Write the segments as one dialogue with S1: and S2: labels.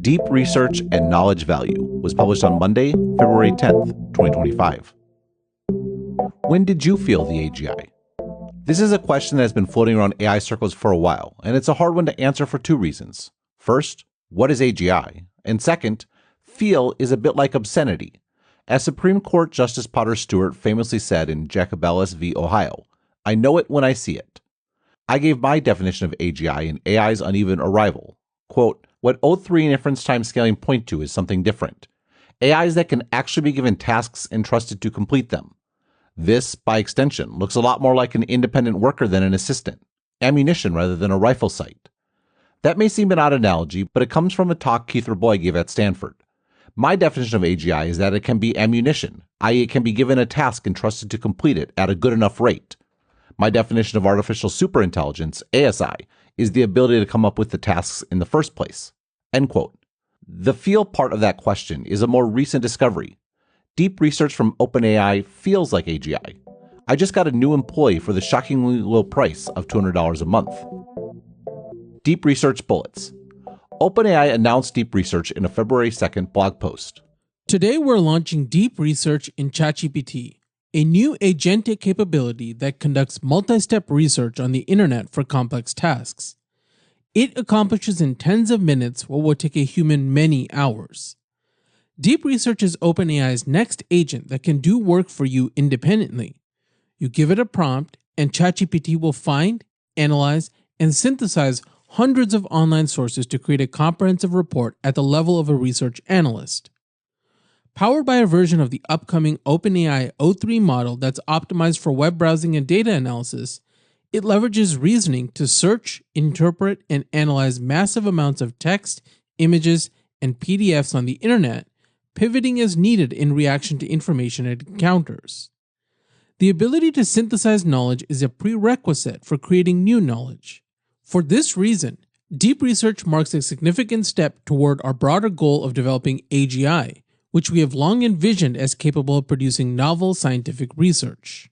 S1: Deep Research and Knowledge Value was published on Monday, February 10th, 2025. When did you feel the AGI? This is a question that has been floating around AI circles for a while, and it's a hard one to answer for two reasons. First, what is AGI? And second, feel is a bit like obscenity. As Supreme Court Justice Potter Stewart famously said in Jacobellis v. Ohio, "I know it when I see it." I gave my definition of AGI in AI's Uneven Arrival. Quote, what O3 and inference time scaling point to is something different. AIs that can actually be given tasks and trusted to complete them. This, by extension, looks a lot more like an independent worker than an assistant, ammunition rather than a rifle sight. That may seem an odd analogy, but it comes from a talk Keith Rabois gave at Stanford. My definition of AGI is that it can be ammunition, i.e. it can be given a task and trusted to complete it at a good enough rate. My definition of artificial superintelligence, ASI, is the ability to come up with the tasks in the first place. End quote. The feel part of that question is a more recent discovery. Deep research from OpenAI feels like AGI. I just got a new employee for the shockingly low price of $200 a month. Deep Research Bullets. OpenAI announced Deep Research in a February 2nd blog post.
S2: Today we're launching Deep Research in ChatGPT, a new agentic capability that conducts multi-step research on the internet for complex tasks. It accomplishes in tens of minutes what would take a human many hours. Deep Research is OpenAI's next agent that can do work for you independently. You give it a prompt, and ChatGPT will find, analyze, and synthesize hundreds of online sources to create a comprehensive report at the level of a research analyst. Powered by a version of the upcoming OpenAI O3 model that's optimized for web browsing and data analysis, it leverages reasoning to search, interpret, and analyze massive amounts of text, images, and PDFs on the internet, pivoting as needed in reaction to information it encounters. The ability to synthesize knowledge is a prerequisite for creating new knowledge. For this reason, Deep Research marks a significant step toward our broader goal of developing AGI, which we have long envisioned as capable of producing novel scientific research.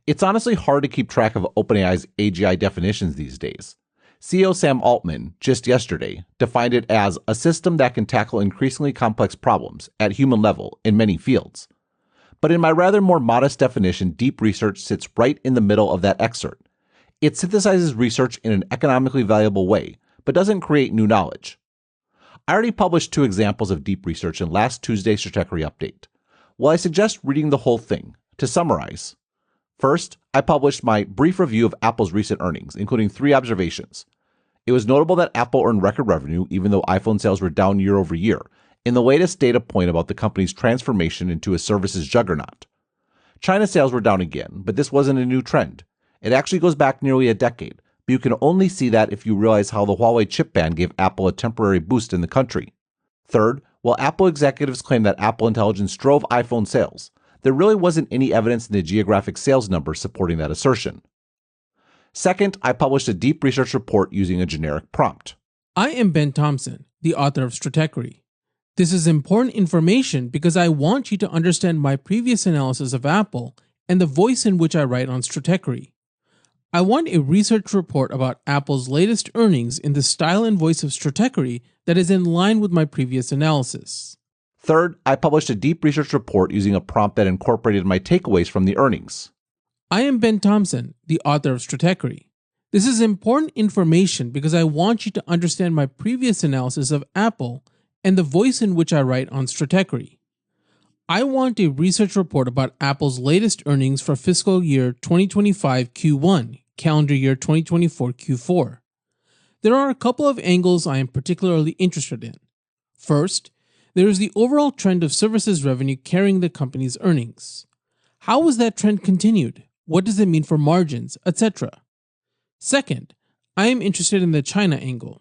S1: It's honestly hard to keep track of OpenAI's AGI definitions these days. CEO Sam Altman, just yesterday, defined it as a system that can tackle increasingly complex problems at human level in many fields. But in my rather more modest definition, Deep Research sits right in the middle of that excerpt. It synthesizes research in an economically valuable way, but doesn't create new knowledge. I already published 2 examples of Deep Research in last Tuesday's Stratechery update. Well, I suggest reading the whole thing. To summarize, first, I published my brief review of Apple's recent earnings, including 3 observations. It was notable that Apple earned record revenue, even though iPhone sales were down year over year, in the latest data point about the company's transformation into a services juggernaut. China sales were down again, but this wasn't a new trend. It actually goes back nearly a decade, but you can only see that if you realize how the Huawei chip ban gave Apple a temporary boost in the country. Third, while Apple executives claim that Apple Intelligence drove iPhone sales, there really wasn't any evidence in the geographic sales numbers supporting that assertion. Second, I published a Deep Research report using a generic prompt.
S2: I am Ben Thompson, the author of Stratechery. This is important information because I want you to understand my previous analysis of Apple and the voice in which I write on Stratechery. I want a research report about Apple's latest earnings in the style and voice of Stratechery that is in line with my previous analysis.
S1: Third, I published a Deep Research report using a prompt that incorporated my takeaways from the earnings.
S2: I am Ben Thompson, the author of Stratechery. This is important information because I want you to understand my previous analysis of Apple and the voice in which I write on Stratechery. I want a research report about Apple's latest earnings for fiscal year 2025 Q1, calendar year 2024 Q4. There are a couple of angles I am particularly interested in. First, there is the overall trend of services revenue carrying the company's earnings. How was that trend continued? What does it mean for margins, etc.? Second, I am interested in the China angle.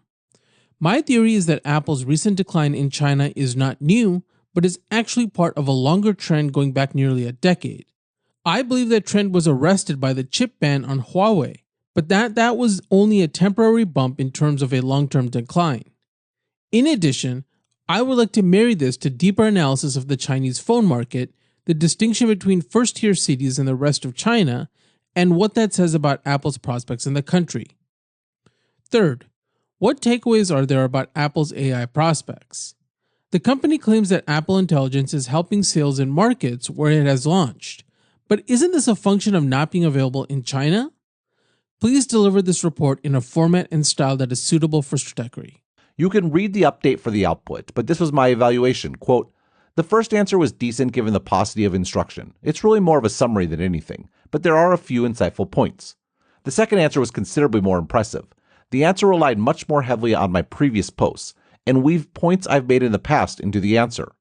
S2: My theory is that Apple's recent decline in China is not new, but is actually part of a longer trend going back nearly a decade. I believe that trend was arrested by the chip ban on Huawei, but that was only a temporary bump in terms of a long-term decline. In addition, I would like to marry this to deeper analysis of the Chinese phone market, the distinction between first-tier cities and the rest of China, and what that says about Apple's prospects in the country. Third, What takeaways are there about Apple's AI prospects? The company claims that Apple Intelligence is helping sales in markets where it has launched. But isn't this a function of not being available in China? Please deliver this report in a format and style that is suitable for Stratechery.
S1: You can read the update for the output, but this was my evaluation. Quote, the first answer was decent given the paucity of instruction. It's really more of a summary than anything, but there are a few insightful points. The second answer was considerably more impressive. The answer relied much more heavily on my previous posts, and weaved points I've made in the past into the answer.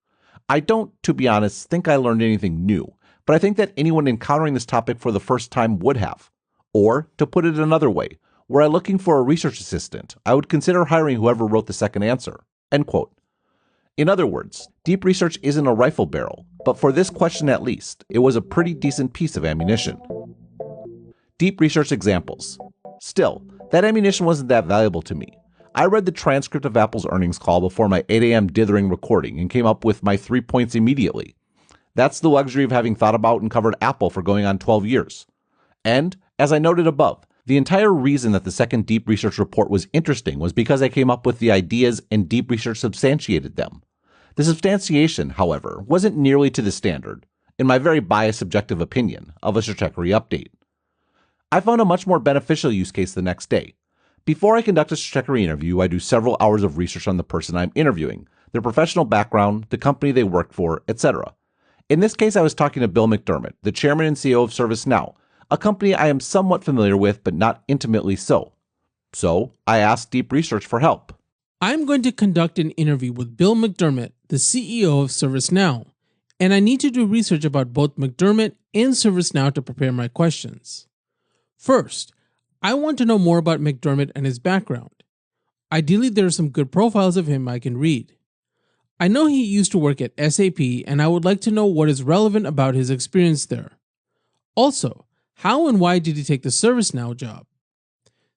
S1: I don't, to be honest, think I learned anything new, but I think that anyone encountering this topic for the first time would have. Or, to put it another way, were I looking for a research assistant, I would consider hiring whoever wrote the second answer. End quote. In other words, deep research isn't a rifle barrel, but for this question at least, it was a pretty decent piece of ammunition. Deep research examples. Still, that ammunition wasn't that valuable to me. I read the transcript of Apple's earnings call before my 8 a.m. dithering recording and came up with my 3 points immediately. That's the luxury of having thought about and covered Apple for going on 12 years. And, as I noted above, the entire reason that the second deep research report was interesting was because I came up with the ideas and deep research substantiated them. The substantiation, however, wasn't nearly to the standard, in my very biased subjective opinion, of a Stratechery update. I found a much more beneficial use case the next day. Before I conduct a Stratechery interview, I do several hours of research on the person I'm interviewing, their professional background, the company they work for, etc. In this case, I was talking to Bill McDermott, the chairman and CEO of ServiceNow, a company I am somewhat familiar with, but not intimately so. So, I asked Deep Research for help.
S2: I'm going to conduct an interview with Bill McDermott, the CEO of ServiceNow, and I need to do research about both McDermott and ServiceNow to prepare my questions. First, I want to know more about McDermott and his background. Ideally, there are some good profiles of him I can read. I know he used to work at SAP, and I would like to know what is relevant about his experience there. Also, how and why did he take the ServiceNow job?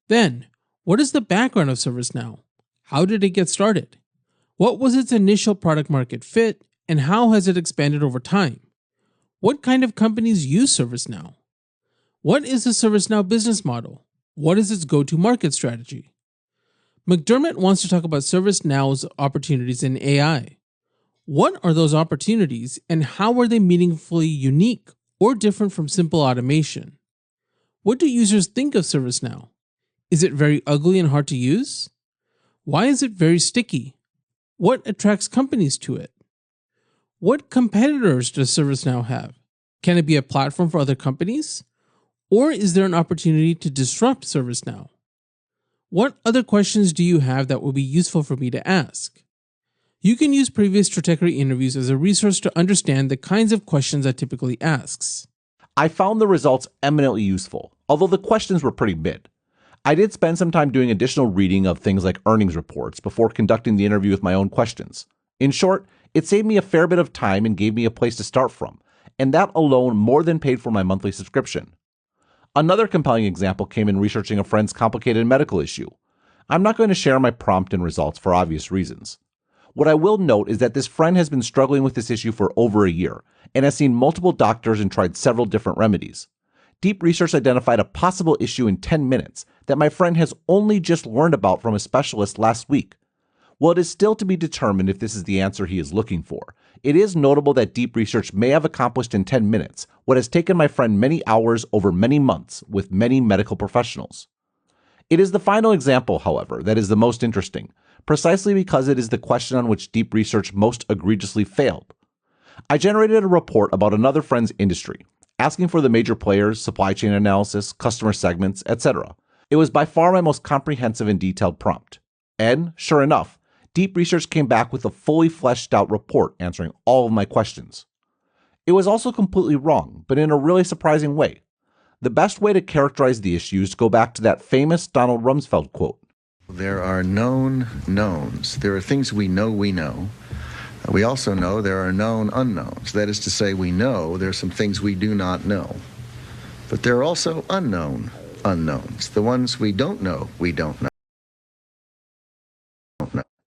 S2: Then, what is the background of ServiceNow? How did it get started? What was its initial product market fit, and how has it expanded over time? What kind of companies use ServiceNow? What is the ServiceNow business model? What is its go-to-market strategy? McDermott wants to talk about ServiceNow's opportunities in AI. What are those opportunities, and how are they meaningfully unique or different from simple automation? What do users think of ServiceNow? Is it very ugly and hard to use? Why is it very sticky? What attracts companies to it? What competitors does ServiceNow have? Can it be a platform for other companies? Or is there an opportunity to disrupt ServiceNow? What other questions do you have that will be useful for me to ask? You can use previous Stratechery interviews as a resource to understand the kinds of questions I typically ask.
S1: I found the results eminently useful, although the questions were pretty mid. I did spend some time doing additional reading of things like earnings reports before conducting the interview with my own questions. In short, it saved me a fair bit of time and gave me a place to start from, and that alone more than paid for my monthly subscription. Another compelling example came in researching a friend's complicated medical issue. I'm not going to share my prompt and results for obvious reasons. What I will note is that this friend has been struggling with this issue for over a year and has seen multiple doctors and tried several different remedies. Deep research identified a possible issue in 10 minutes that my friend has only just learned about from a specialist last week. While it is still to be determined if this is the answer he is looking for, it is notable that deep research may have accomplished in 10 minutes what has taken my friend many hours over many months with many medical professionals. It is the final example, however, that is the most interesting, precisely because it is the question on which deep research most egregiously failed. I generated a report about another friend's industry, asking for the major players, supply chain analysis, customer segments, etc. It was by far my most comprehensive and detailed prompt. And, sure enough, Deep Research came back with a fully fleshed out report answering all of my questions. It was also completely wrong, but in a really surprising way. The best way to characterize the issue is to go back to that famous Donald Rumsfeld quote.
S3: There are known knowns. There are things we know we know. We also know there are known unknowns. That is to say, we know there are some things we do not know. But there are also unknown unknowns. The ones we don't know, we don't know.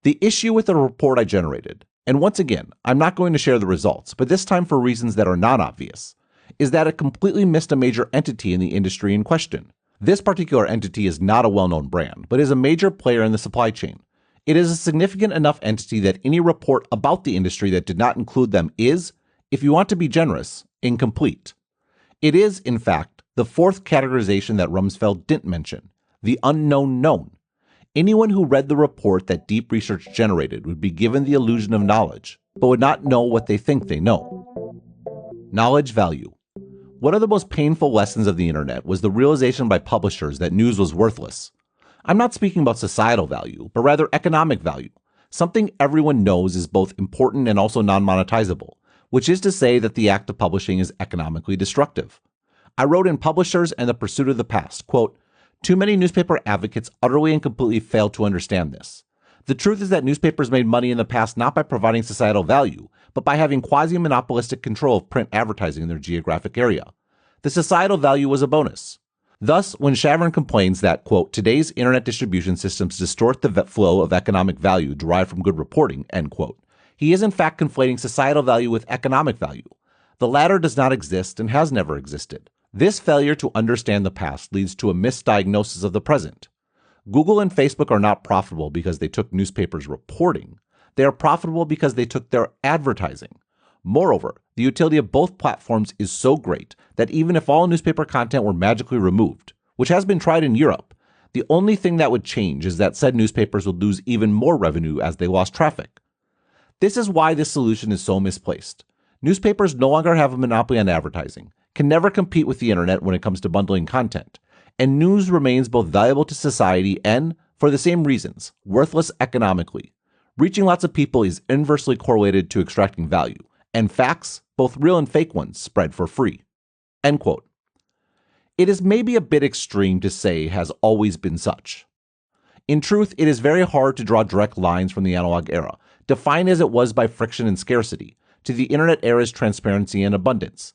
S1: The issue with the report I generated, and once again, I'm not going to share the results, but this time for reasons that are not obvious, is that it completely missed a major entity in the industry in question. This particular entity is not a well-known brand, but is a major player in the supply chain. It is a significant enough entity that any report about the industry that did not include them is, if you want to be generous, incomplete. It is, in fact, the fourth categorization that Rumsfeld didn't mention, the unknown known. Anyone who read the report that deep research generated would be given the illusion of knowledge, but would not know what they think they know. Knowledge value. One of the most painful lessons of the internet was the realization by publishers that news was worthless. I'm not speaking about societal value, but rather economic value. Something everyone knows is both important and also non-monetizable, which is to say that the act of publishing is economically destructive. I wrote in Publishers and the Pursuit of the Past, quote, "Too many newspaper advocates utterly and completely fail to understand this. The truth is that newspapers made money in the past not by providing societal value, but by having quasi-monopolistic control of print advertising in their geographic area. The societal value was a bonus. Thus, when Shavrin complains that, quote, today's internet distribution systems distort the flow of economic value derived from good reporting, end quote, he is in fact conflating societal value with economic value. The latter does not exist and has never existed. This failure to understand the past leads to a misdiagnosis of the present. Google and Facebook are not profitable because they took newspapers' reporting. They are profitable because they took their advertising. Moreover, the utility of both platforms is so great that even if all newspaper content were magically removed, which has been tried in Europe, the only thing that would change is that said newspapers would lose even more revenue as they lost traffic. This is why this solution is so misplaced. Newspapers no longer have a monopoly on advertising, can never compete with the internet when it comes to bundling content, and news remains both valuable to society and, for the same reasons, worthless economically. Reaching lots of people is inversely correlated to extracting value, and facts, both real and fake ones, spread for free. End quote. It is maybe a bit extreme to say has always been such. In truth, it is very hard to draw direct lines from the analog era, defined as it was by friction and scarcity, to the internet era's transparency and abundance.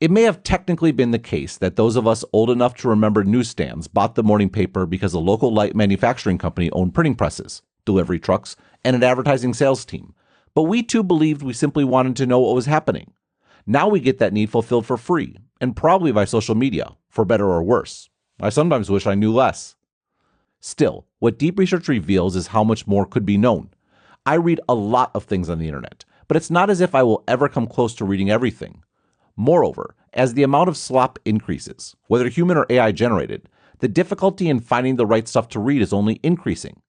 S1: It may have technically been the case that those of us old enough to remember newsstands bought the morning paper because a local light manufacturing company owned printing presses, delivery trucks, and an advertising sales team. But we too believed we simply wanted to know what was happening. Now we get that need fulfilled for free, and probably by social media, for better or worse. I sometimes wish I knew less. Still, what deep research reveals is how much more could be known. I read a lot of things on the internet, but it's not as if I will ever come close to reading everything. Moreover, as the amount of slop increases, whether human or AI generated, the difficulty in finding the right stuff to read is only increasing.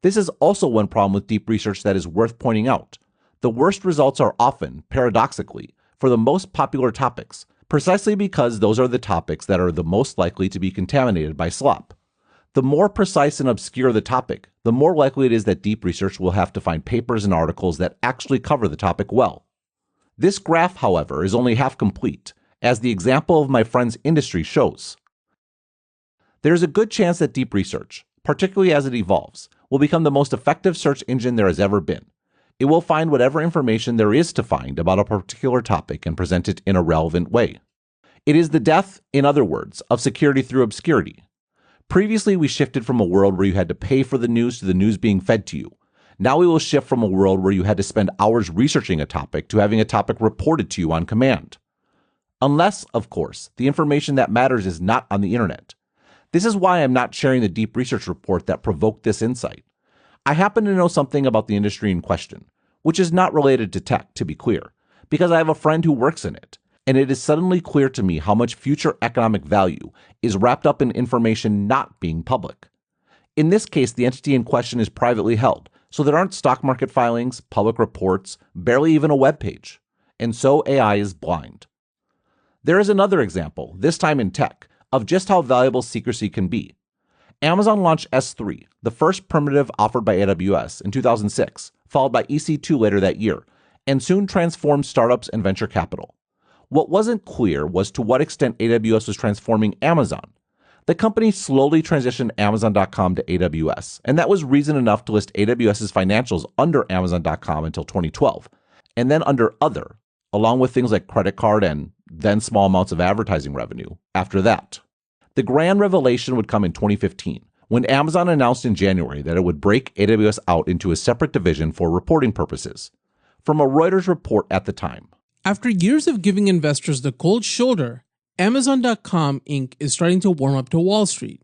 S1: This is also one problem with deep research that is worth pointing out. The worst results are often, paradoxically, for the most popular topics, precisely because those are the topics that are the most likely to be contaminated by slop. The more precise and obscure the topic, the more likely it is that deep research will have to find papers and articles that actually cover the topic well. This graph, however, is only half complete, as the example of my friend's industry shows. There is a good chance that deep research, particularly as it evolves, will become the most effective search engine there has ever been. It will find whatever information there is to find about a particular topic and present it in a relevant way. It is the death, in other words, of security through obscurity. Previously, we shifted from a world where you had to pay for the news to the news being fed to you. Now we will shift from a world where you had to spend hours researching a topic to having a topic reported to you on command. Unless, of course, the information that matters is not on the internet. This is why I'm not sharing the deep research report that provoked this insight. I happen to know something about the industry in question, which is not related to tech, to be clear, because I have a friend who works in it, and it is suddenly clear to me how much future economic value is wrapped up in information not being public. In this case, the entity in question is privately held, so there aren't stock market filings, public reports, barely even a web page. And so AI is blind. There is another example, this time in tech, of just how valuable secrecy can be. Amazon launched S3, the first primitive offered by AWS, in 2006, followed by EC2 later that year, and soon transformed startups and venture capital. What wasn't clear was to what extent AWS was transforming Amazon. The company slowly transitioned Amazon.com to AWS, and that was reason enough to list AWS's financials under Amazon.com until 2012, and then under Other, along with things like credit card and then small amounts of advertising revenue after that. The grand revelation would come in 2015, when Amazon announced in January that it would break AWS out into a separate division for reporting purposes. From a Reuters report at the time,
S2: after years of giving investors the cold shoulder, Amazon.com Inc. is starting to warm up to Wall Street.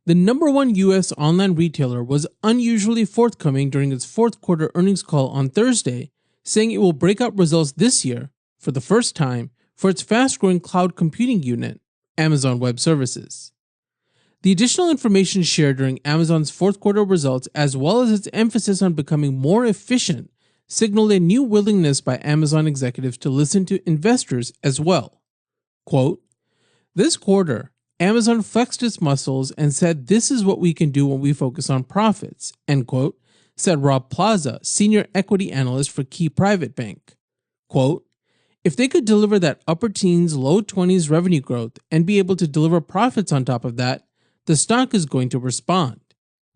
S2: The number one US online retailer was unusually forthcoming during its fourth quarter earnings call on Thursday, saying it will break out results this year, for the first time, for its fast-growing cloud computing unit, Amazon Web Services. The additional information shared during Amazon's fourth quarter results, as well as its emphasis on becoming more efficient, signaled a new willingness by Amazon executives to listen to investors as well. Quote, "This quarter, Amazon flexed its muscles and said this is what we can do when we focus on profits," end quote, said Rob Plaza, senior equity analyst for Key Private Bank. Quote, "If they could deliver that upper teens, low 20s revenue growth and be able to deliver profits on top of that, the stock is going to respond,"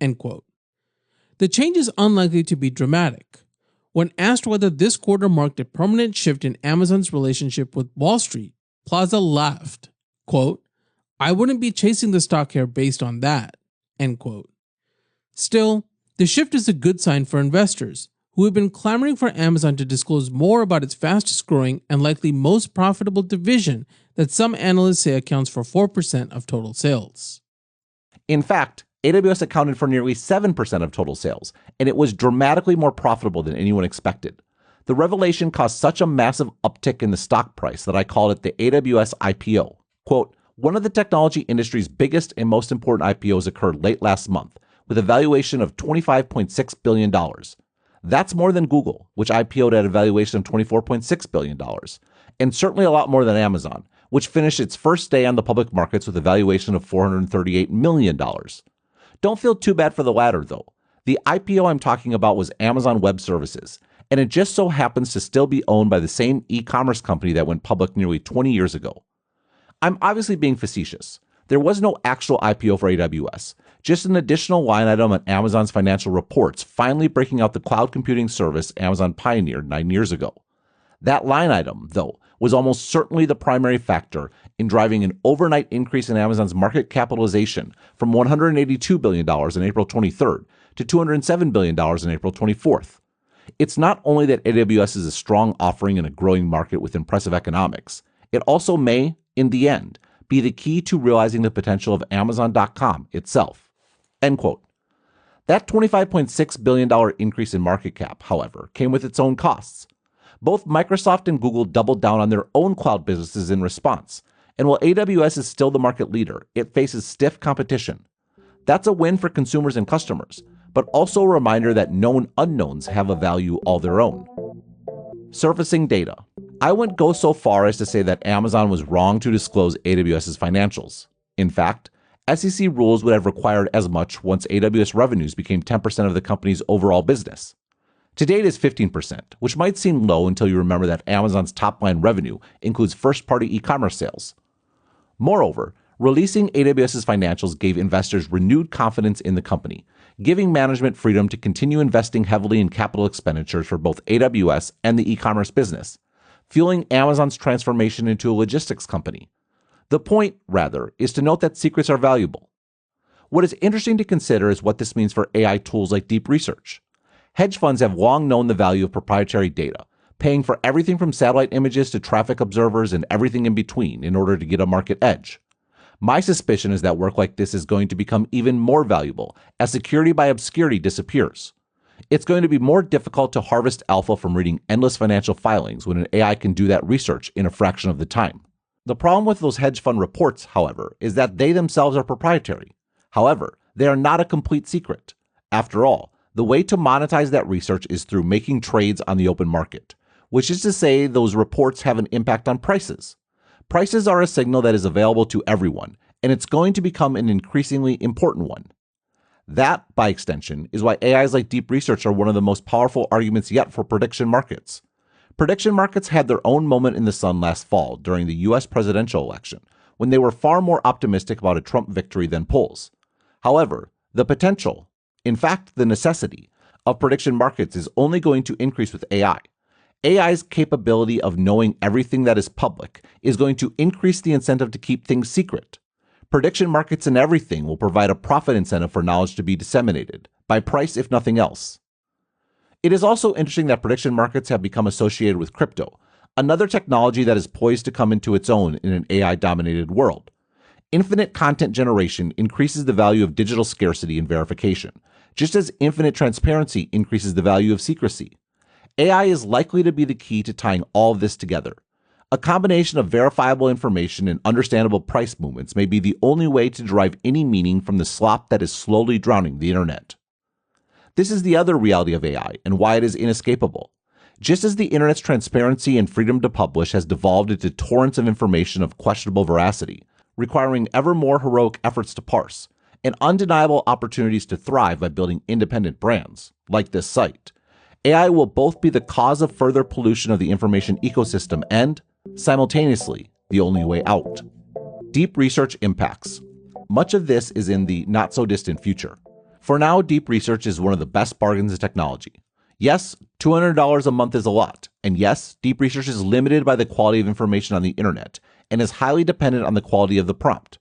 S2: end quote. The change is unlikely to be dramatic. When asked whether this quarter marked a permanent shift in Amazon's relationship with Wall Street, Plaza laughed. Quote, "I wouldn't be chasing the stock here based on that," end quote. Still, the shift is a good sign for investors, who have been clamoring for Amazon to disclose more about its fastest growing and likely most profitable division that some analysts say accounts for 4% of total sales.
S1: In fact, AWS accounted for nearly 7% of total sales, and it was dramatically more profitable than anyone expected. The revelation caused such a massive uptick in the stock price that I called it the AWS IPO. Quote, "One of the technology industry's biggest and most important IPOs occurred late last month, with a valuation of $25.6 billion. That's more than Google, which IPO'd at a valuation of $24.6 billion, and certainly a lot more than Amazon, which finished its first day on the public markets with a valuation of $438 million. Don't feel too bad for the latter, though. The IPO I'm talking about was Amazon Web Services, and it just so happens to still be owned by the same e-commerce company that went public nearly 20 years ago. I'm obviously being facetious. There was no actual IPO for AWS, just an additional line item on Amazon's financial reports finally breaking out the cloud computing service Amazon pioneered 9 years ago. That line item, though, was almost certainly the primary factor in driving an overnight increase in Amazon's market capitalization from $182 billion on April 23rd to $207 billion on April 24th. It's not only that AWS is a strong offering in a growing market with impressive economics, it also may, in the end, be the key to realizing the potential of Amazon.com itself. End quote. That $25.6 billion increase in market cap, however, came with its own costs. Both Microsoft and Google doubled down on their own cloud businesses in response, and while AWS is still the market leader, it faces stiff competition. That's a win for consumers and customers, but also a reminder that known unknowns have a value all their own. Surfacing data. I wouldn't go so far as to say that Amazon was wrong to disclose AWS's financials. In fact, SEC rules would have required as much once AWS revenues became 10% of the company's overall business. To date is 15%, which might seem low until you remember that Amazon's top-line revenue includes first-party e-commerce sales. Moreover, releasing AWS's financials gave investors renewed confidence in the company, giving management freedom to continue investing heavily in capital expenditures for both AWS and the e-commerce business, fueling Amazon's transformation into a logistics company. The point, rather, is to note that secrets are valuable. What is interesting to consider is what this means for AI tools like deep research. Hedge funds have long known the value of proprietary data, paying for everything from satellite images to traffic observers and everything in between in order to get a market edge. My suspicion is that work like this is going to become even more valuable as security by obscurity disappears. It's going to be more difficult to harvest alpha from reading endless financial filings when an AI can do that research in a fraction of the time. The problem with those hedge fund reports, however, is that they themselves are proprietary. However, they are not a complete secret. After all, the way to monetize that research is through making trades on the open market, which is to say those reports have an impact on prices. Prices are a signal that is available to everyone, and it's going to become an increasingly important one. That, by extension, is why AIs like deep research are one of the most powerful arguments yet for prediction markets. Prediction markets had their own moment in the sun last fall during the US presidential election, when they were far more optimistic about a Trump victory than polls. However, the potential, in fact, the necessity, of prediction markets is only going to increase with AI. AI's capability of knowing everything that is public is going to increase the incentive to keep things secret. Prediction markets and everything will provide a profit incentive for knowledge to be disseminated, by price if nothing else. It is also interesting that prediction markets have become associated with crypto, Another technology that is poised to come into its own in an AI-dominated world. Infinite content generation increases the value of digital scarcity and verification, just as infinite transparency increases the value of secrecy. AI is likely to be the key to tying all of this together. A combination of verifiable information and understandable price movements may be the only way to derive any meaning from the slop that is slowly drowning the internet. This is the other reality of AI and why it is inescapable. Just as the internet's transparency and freedom to publish has devolved into torrents of information of questionable veracity, requiring ever more heroic efforts to parse, and undeniable opportunities to thrive by building independent brands, like this site, AI will both be the cause of further pollution of the information ecosystem and, simultaneously, the only way out. Deep research impacts. Much of this is in the not-so-distant future. For now, deep research is one of the best bargains in technology. Yes, $200 a month is a lot, and yes, deep research is limited by the quality of information on the internet and is highly dependent on the quality of the prompt.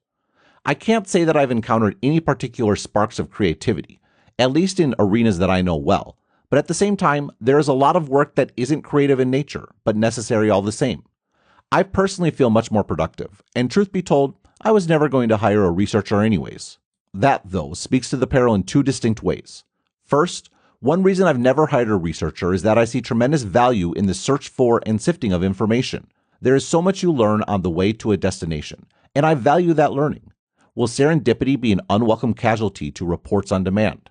S1: I can't say that I've encountered any particular sparks of creativity, at least in arenas that I know well, but at the same time, there is a lot of work that isn't creative in nature, but necessary all the same. I personally feel much more productive, and truth be told, I was never going to hire a researcher anyways. That, though, speaks to the peril in two distinct ways. First, one reason I've never hired a researcher is that I see tremendous value in the search for and sifting of information. There is so much you learn on the way to a destination, and I value that learning. Will serendipity be an unwelcome casualty to reports on demand?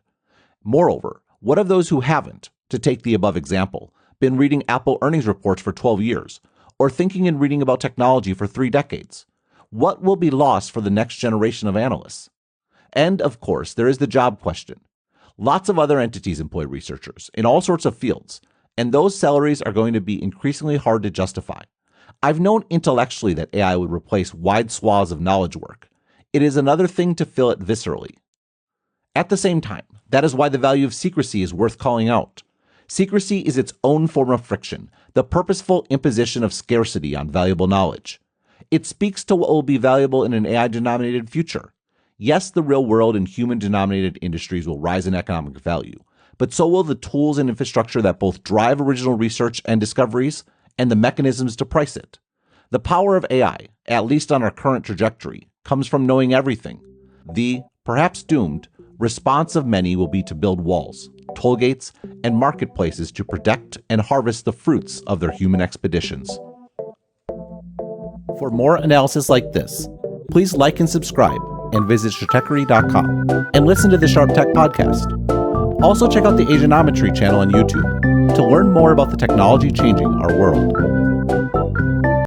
S1: Moreover, what of those who haven't, to take the above example, been reading Apple earnings reports for 12 years, or thinking and reading about technology for 3 decades? What will be lost for the next generation of analysts? And, of course, there is the job question. Lots of other entities employ researchers in all sorts of fields, and those salaries are going to be increasingly hard to justify. I've known intellectually that AI would replace wide swaths of knowledge work. It is another thing to fill it viscerally. At the same time, that is why the value of secrecy is worth calling out. Secrecy is its own form of friction, the purposeful imposition of scarcity on valuable knowledge. It speaks to what will be valuable in an AI-denominated future. Yes, the real world and human-denominated industries will rise in economic value, but so will the tools and infrastructure that both drive original research and discoveries and the mechanisms to price it. The power of AI, at least on our current trajectory, comes from knowing everything. The, perhaps doomed, response of many will be to build walls, toll gates, and marketplaces to protect and harvest the fruits of their human expeditions. For more analysis like this, please like and subscribe and visit Stratechery.com and listen to the Sharp Tech Podcast. Also check out the Asianometry channel on YouTube to learn more about the technology changing our world.